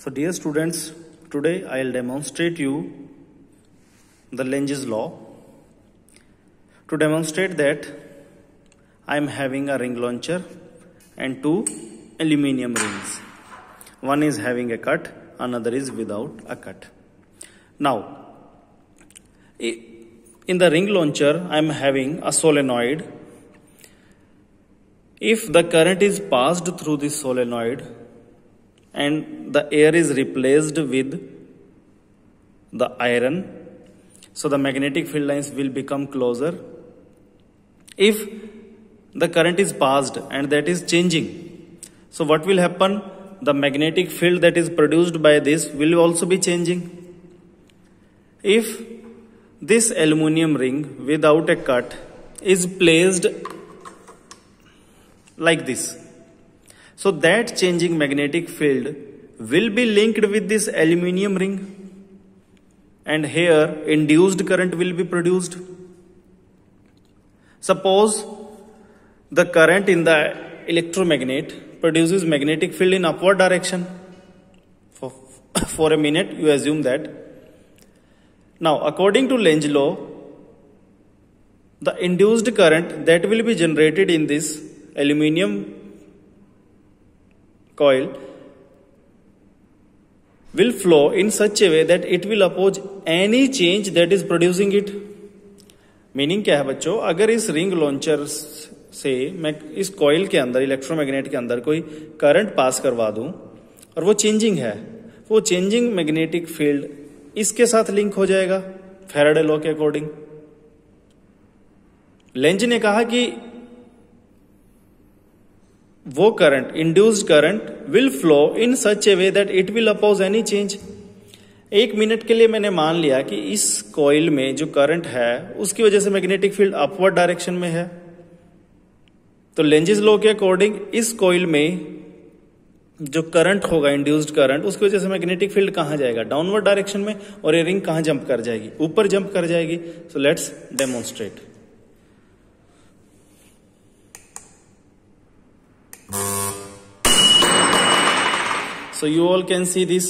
So dear students, today I will demonstrate you the Lenge's law. To demonstrate that, I am having a ring launcher and two aluminium rings. One is having a cut, another is without a cut. Now, in the ring launcher, I am having a solenoid. If the current is passed through this solenoid and the air is replaced with the iron, so the magnetic field lines will become closer. If the current is passed and that is changing, so what will happen? The magnetic field that is produced by this will also be changing. If this aluminum ring without a cut is placed like this, so that changing magnetic field will be linked with this aluminum ring, and here induced current will be produced. Suppose the current in the electromagnet produces magnetic field in upward direction. For a minute you assume that. Now according to Lenge's law, the induced current that will be generated in this aluminium coil will flow in such a way that it will oppose any change that is producing it. Meaning क्या है बच्चों, अगर इस ring launcher से मैं इस coil के अंदर इलेक्ट्रोमैग्नेट के अंदर कोई करंट पास करवा दूं और वो चेंजिंग है, वो चेंजिंग मैग्नेटिक फील्ड इसके साथ लिंक हो जाएगा फैराडे लॉ के अकॉर्डिंग. लेंज ने कहा कि वो current, induced current will flow in such a way that it will oppose any change. एक मिनट के लिए मैंने मान लिया कि इस कॉइल में जो करंट है उसकी वजह से मैग्नेटिक फील्ड अपवर्ड डायरेक्शन में है. तो लेंजेस लॉ के अकॉर्डिंग इस कॉइल में जो करंट होगा, इंड्यूस्ड करंट, उसकी वजह से मैग्नेटिक फील्ड कहां जाएगा? डाउनवर्ड डायरेक्शन में. और ये रिंग कहां जंप कर जाएगी? ऊपर जंप कर जाएगी. So let's demonstrate. So you all can see this.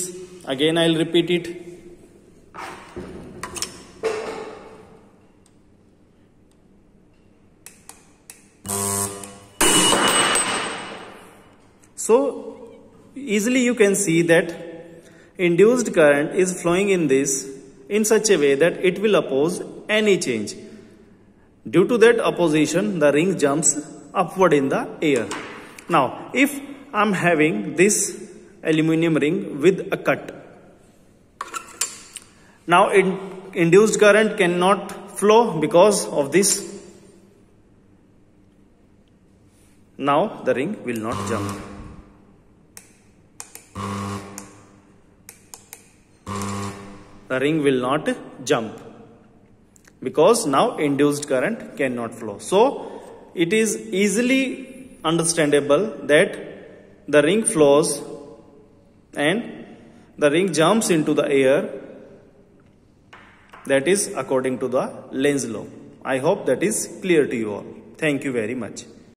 Again I'll repeat it. So easily you can see that induced current is flowing in this in such a way that it will oppose any change. Due to that opposition, the ring jumps upward in the air. Now if I'm having this aluminum ring with a cut, now induced current cannot flow because of this. Now the ring will not jump. The ring will not jump because now induced current cannot flow. So it is easily understandable that the ring flows and the ring jumps into the air. That is according to the Lenge's law. I hope that is clear to you all. Thank you very much.